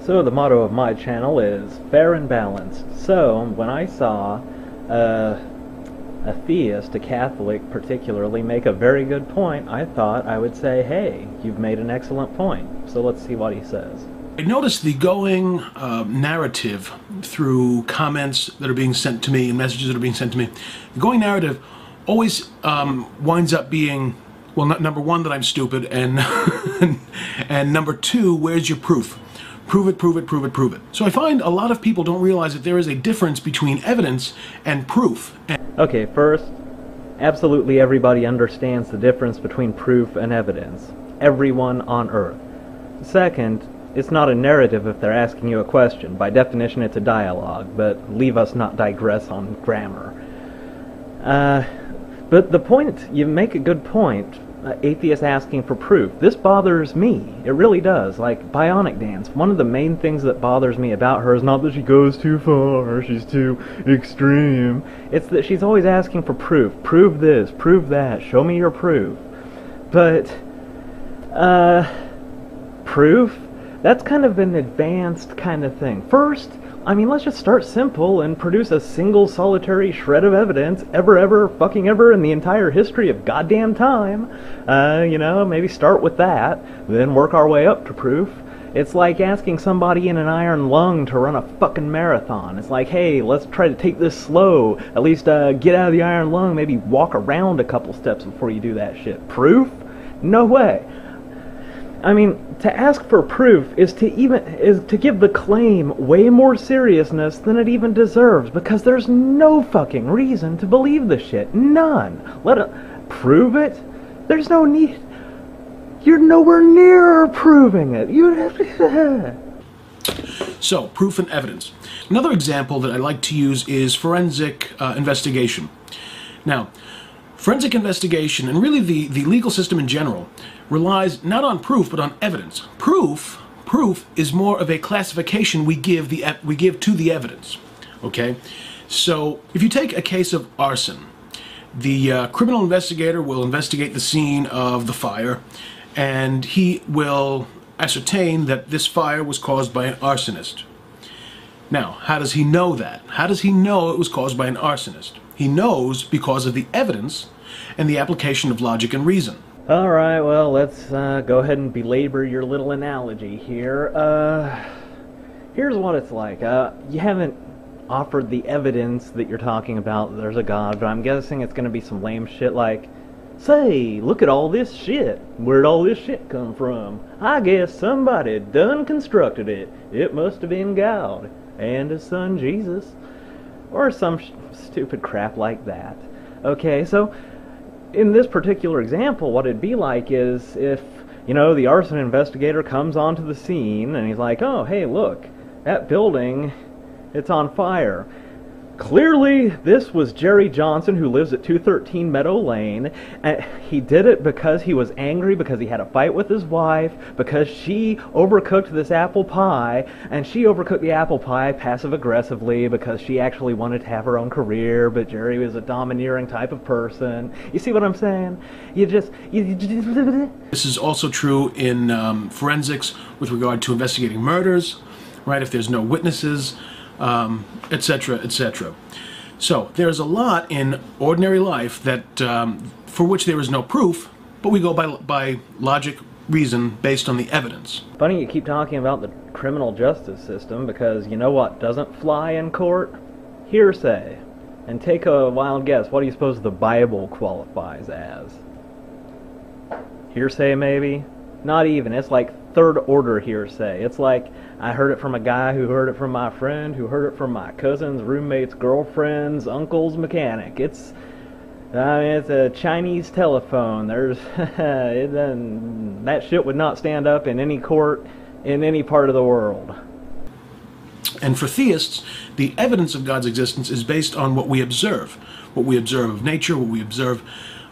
So the motto of my channel is fair and balanced. So when I saw a theist, a Catholic particularly, make a very good point, I thought I would say, hey, you've made an excellent point. So let's see what he says. I noticed the going narrative through comments that are being sent to me and messages that are being sent to me. The going narrative always winds up being, well, number one, that I'm stupid, and and number two, where's your proof? Prove it, prove it, prove it, prove it. So I find a lot of people don't realize that there is a difference between evidence and proof. Okay, first, absolutely everybody understands the difference between proof and evidence. Everyone on Earth. Second, it's not a narrative if they're asking you a question. By definition, it's a dialogue, but leave us not digress on grammar. But the point, you make a good point. Atheists asking for proof. This bothers me. It really does. Like Bionic Dance, one of the main things that bothers me about her is not that she goes too far, she's too extreme. It's that she's always asking for proof. Prove this, prove that, show me your proof. But, proof? That's kind of an advanced kind of thing. First, I mean, let's just start simple and produce a single solitary shred of evidence ever in the entire history of goddamn time. You know, maybe start with that, then work our way up to proof. It's like asking somebody in an iron lung to run a fucking marathon. It's like, hey, let's try to take this slow. At least get out of the iron lung, maybe walk around a couple steps before you do that shit. Proof? No way. I mean, to ask for proof is to give the claim way more seriousness than it even deserves, because there's no fucking reason to believe the shit. None. Prove it? There's no need. You're nowhere near proving it. So, proof and evidence. Another example that I like to use is forensic investigation. Now, forensic investigation, and really the legal system in general, relies not on proof but on evidence. Proof is more of a classification we give to the evidence. Okay, so if you take a case of arson, the criminal investigator will investigate the scene of the fire, and he will ascertain that this fire was caused by an arsonist. Now, how does he know that? How does he know it was caused by an arsonist? He knows because of the evidence and the application of logic and reason. Alright, well, let's go ahead and belabor your little analogy here. Here's what it's like. You haven't offered the evidence that you're talking about that there's a God, but I'm guessing it's going to be some lame shit like, say, look at all this shit. Where'd all this shit come from? I guess somebody done constructed it. It must have been God and his son Jesus. Or some stupid crap like that. Okay, so in this particular example, what it'd be like is if, you know, the arson investigator comes onto the scene and he's like, oh, hey, look, that building, it's on fire. Clearly, this was Jerry Johnson, who lives at 213 Meadow Lane. He did it because he was angry, because he had a fight with his wife, because she overcooked this apple pie, and she overcooked the apple pie passive-aggressively because she actually wanted to have her own career, but Jerry was a domineering type of person. You see what I'm saying? This is also true in forensics with regard to investigating murders, right? If there's no witnesses, etc., etc. So there's a lot in ordinary life that for which there is no proof, but we go by logic, reason, based on the evidence. Funny you keep talking about the criminal justice system, because you know what doesn't fly in court? Hearsay. And take a wild guess, what do you suppose the Bible qualifies as? Hearsay, maybe? Not even. It's like third order hearsay. It's like, I heard it from a guy who heard it from my friend, who heard it from my cousin's roommate's girlfriend's uncle's mechanic. It's a Chinese telephone. There's that shit would not stand up in any court in any part of the world. And for theists, the evidence of God's existence is based on what we observe of nature, what we observe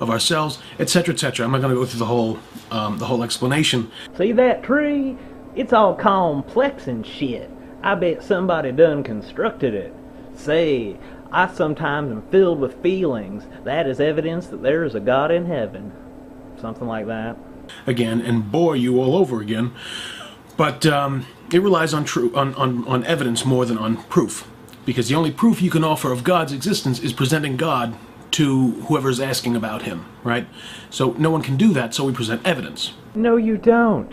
of ourselves, etc., etc. I'm not going to go through the whole explanation. See that tree? It's all complex and shit. I bet somebody done constructed it. Say, I sometimes am filled with feelings. That is evidence that there is a God in heaven. Something like that. Again, and bore you all over again. But it relies on evidence more than on proof. Because the only proof you can offer of God's existence is presenting God to whoever's asking about him, right? So no one can do that, so we present evidence. No, you don't.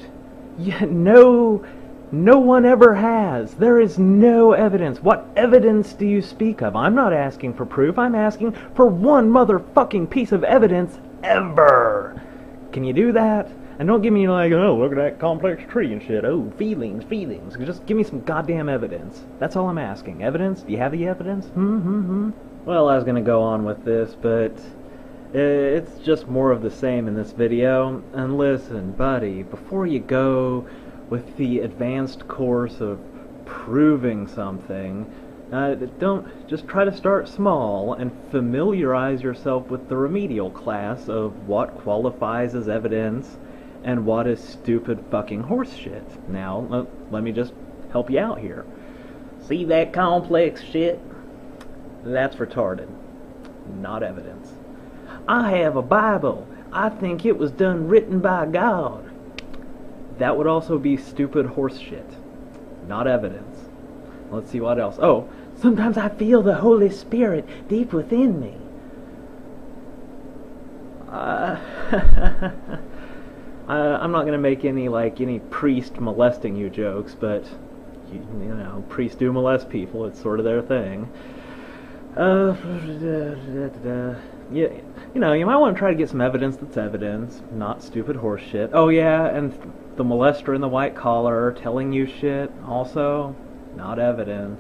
Yeah, no one ever has. There is no evidence. What evidence do you speak of? I'm not asking for proof. I'm asking for one motherfucking piece of evidence ever. Can you do that? And don't give me like, oh, look at that complex tree and shit. Oh, feelings. Just give me some goddamn evidence. That's all I'm asking. Evidence? Do you have the evidence? Well, I was gonna go on with this, but it's just more of the same in this video. And listen, buddy, before you go with the advanced course of proving something, don't just try to start small and familiarize yourself with the remedial class of what qualifies as evidence and what is stupid fucking horse shit. Now, let me just help you out here. See that complex shit? That's retarded, not evidence. I have a Bible. I think it was written by God. That would also be stupid horse shit, not evidence. Let's see what else. Oh, sometimes I feel the Holy Spirit deep within me. I'm not gonna make any priest molesting you jokes, but you know, priests do molest people. It's sort of their thing. Yeah, you might want to try to get some evidence that's evidence, not stupid horse shit. Oh yeah, and the molester in the white collar telling you shit, also not evidence.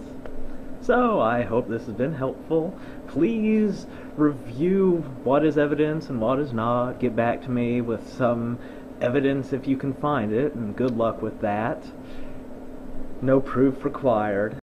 So I hope this has been helpful. Please review what is evidence and what is not. Get back to me with some evidence if you can find it, and good luck with that. No proof required.